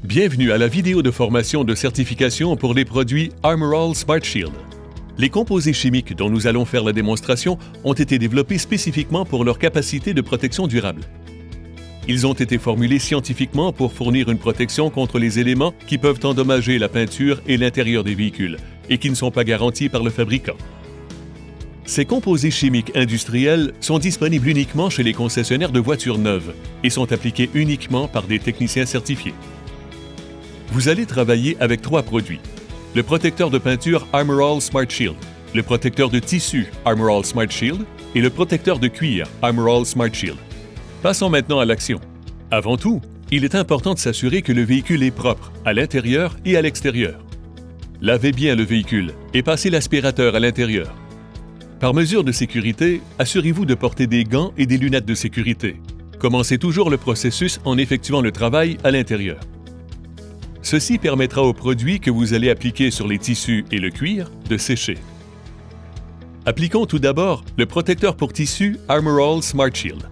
Bienvenue à la vidéo de formation de certification pour les produits Armor All Smart Shield. Les composés chimiques dont nous allons faire la démonstration ont été développés spécifiquement pour leur capacité de protection durable. Ils ont été formulés scientifiquement pour fournir une protection contre les éléments qui peuvent endommager la peinture et l'intérieur des véhicules et qui ne sont pas garantis par le fabricant. Ces composés chimiques industriels sont disponibles uniquement chez les concessionnaires de voitures neuves et sont appliqués uniquement par des techniciens certifiés. Vous allez travailler avec 3 produits. Le protecteur de peinture Armor All Smart Shield, le protecteur de tissu Armor All Smart Shield et le protecteur de cuir Armor All Smart Shield. Passons maintenant à l'action. Avant tout, il est important de s'assurer que le véhicule est propre à l'intérieur et à l'extérieur. Lavez bien le véhicule et passez l'aspirateur à l'intérieur. Par mesure de sécurité, assurez-vous de porter des gants et des lunettes de sécurité. Commencez toujours le processus en effectuant le travail à l'intérieur. Ceci permettra aux produits que vous allez appliquer sur les tissus et le cuir de sécher. Appliquons tout d'abord le protecteur pour tissu Armor All Smart Shield.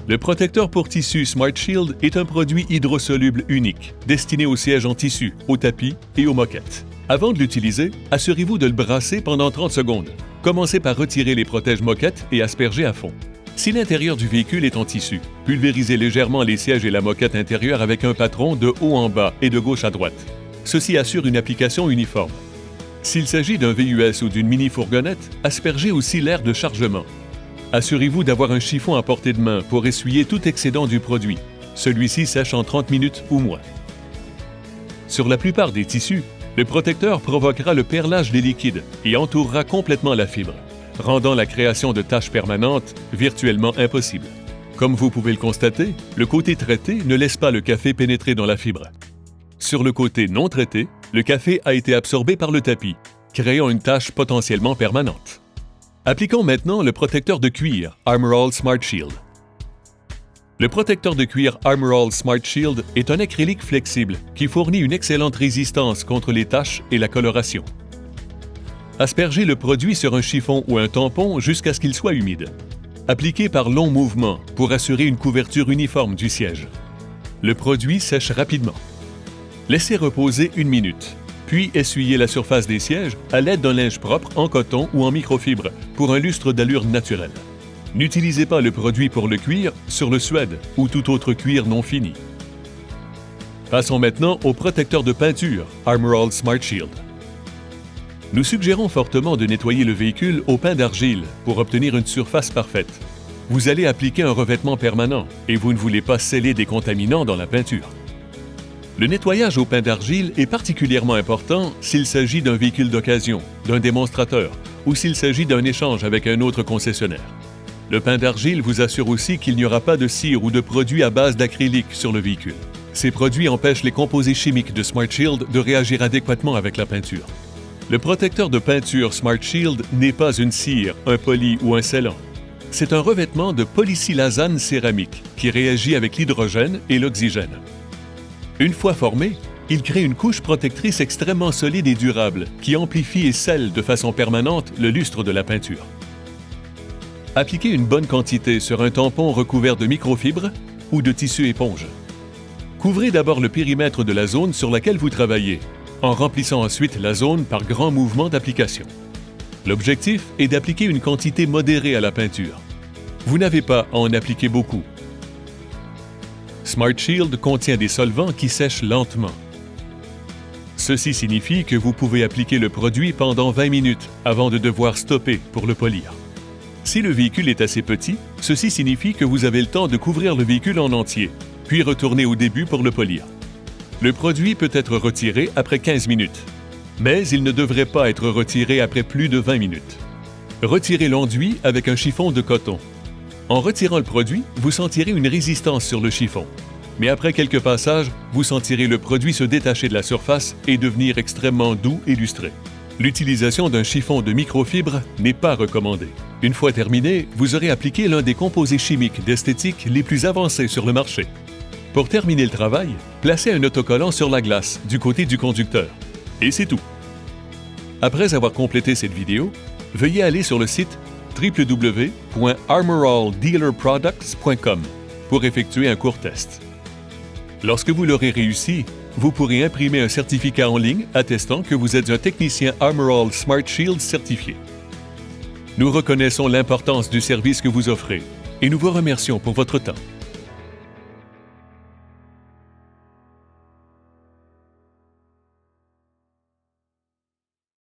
Le protecteur pour tissu Smart Shield est un produit hydrosoluble unique, destiné aux sièges en tissu, aux tapis et aux moquettes. Avant de l'utiliser, assurez-vous de le brasser pendant 30 secondes. Commencez par retirer les protèges-moquettes et asperger à fond. Si l'intérieur du véhicule est en tissu, pulvérisez légèrement les sièges et la moquette intérieure avec un patron de haut en bas et de gauche à droite. Ceci assure une application uniforme. S'il s'agit d'un VUS ou d'une mini-fourgonnette, aspergez aussi l'air de chargement. Assurez-vous d'avoir un chiffon à portée de main pour essuyer tout excédent du produit. Celui-ci sèche en 30 minutes ou moins. Sur la plupart des tissus, le protecteur provoquera le perlage des liquides et entourera complètement la fibre, rendant la création de taches permanentes virtuellement impossible. Comme vous pouvez le constater, le côté traité ne laisse pas le café pénétrer dans la fibre. Sur le côté non traité, le café a été absorbé par le tapis, créant une tache potentiellement permanente. Appliquons maintenant le protecteur de cuir Armor All Smart Shield. Le protecteur de cuir Armor All Smart Shield est un acrylique flexible qui fournit une excellente résistance contre les taches et la coloration. Aspergez le produit sur un chiffon ou un tampon jusqu'à ce qu'il soit humide. Appliquez par longs mouvements pour assurer une couverture uniforme du siège. Le produit sèche rapidement. Laissez reposer 1 minute, puis essuyez la surface des sièges à l'aide d'un linge propre en coton ou en microfibre pour un lustre d'allure naturelle. N'utilisez pas le produit pour le cuir sur le suède ou tout autre cuir non fini. Passons maintenant au protecteur de peinture Armor All Smart Shield. Nous suggérons fortement de nettoyer le véhicule au pain d'argile pour obtenir une surface parfaite. Vous allez appliquer un revêtement permanent et vous ne voulez pas sceller des contaminants dans la peinture. Le nettoyage au pain d'argile est particulièrement important s'il s'agit d'un véhicule d'occasion, d'un démonstrateur ou s'il s'agit d'un échange avec un autre concessionnaire. Le pain d'argile vous assure aussi qu'il n'y aura pas de cire ou de produits à base d'acrylique sur le véhicule. Ces produits empêchent les composés chimiques de Smart Shield de réagir adéquatement avec la peinture. Le protecteur de peinture Smart Shield n'est pas une cire, un poli ou un scellant. C'est un revêtement de polysilazane céramique qui réagit avec l'hydrogène et l'oxygène. Une fois formé, il crée une couche protectrice extrêmement solide et durable qui amplifie et scelle de façon permanente le lustre de la peinture. Appliquez une bonne quantité sur un tampon recouvert de microfibres ou de tissu éponge. Couvrez d'abord le périmètre de la zone sur laquelle vous travaillez, en remplissant ensuite la zone par grands mouvements d'application. L'objectif est d'appliquer une quantité modérée à la peinture. Vous n'avez pas à en appliquer beaucoup. Smart Shield contient des solvants qui sèchent lentement. Ceci signifie que vous pouvez appliquer le produit pendant 20 minutes avant de devoir stopper pour le polir. Si le véhicule est assez petit, ceci signifie que vous avez le temps de couvrir le véhicule en entier, puis retourner au début pour le polir. Le produit peut être retiré après 15 minutes, mais il ne devrait pas être retiré après plus de 20 minutes. Retirez l'enduit avec un chiffon de coton. En retirant le produit, vous sentirez une résistance sur le chiffon, mais après quelques passages, vous sentirez le produit se détacher de la surface et devenir extrêmement doux et lustré. L'utilisation d'un chiffon de microfibre n'est pas recommandée. Une fois terminé, vous aurez appliqué l'un des composés chimiques d'esthétique les plus avancés sur le marché. Pour terminer le travail, placez un autocollant sur la glace du côté du conducteur. Et c'est tout. Après avoir complété cette vidéo, veuillez aller sur le site www.armoralldealerproducts.com pour effectuer un court test. Lorsque vous l'aurez réussi, vous pourrez imprimer un certificat en ligne attestant que vous êtes un technicien Armor All Smart Shield certifié. Nous reconnaissons l'importance du service que vous offrez et nous vous remercions pour votre temps.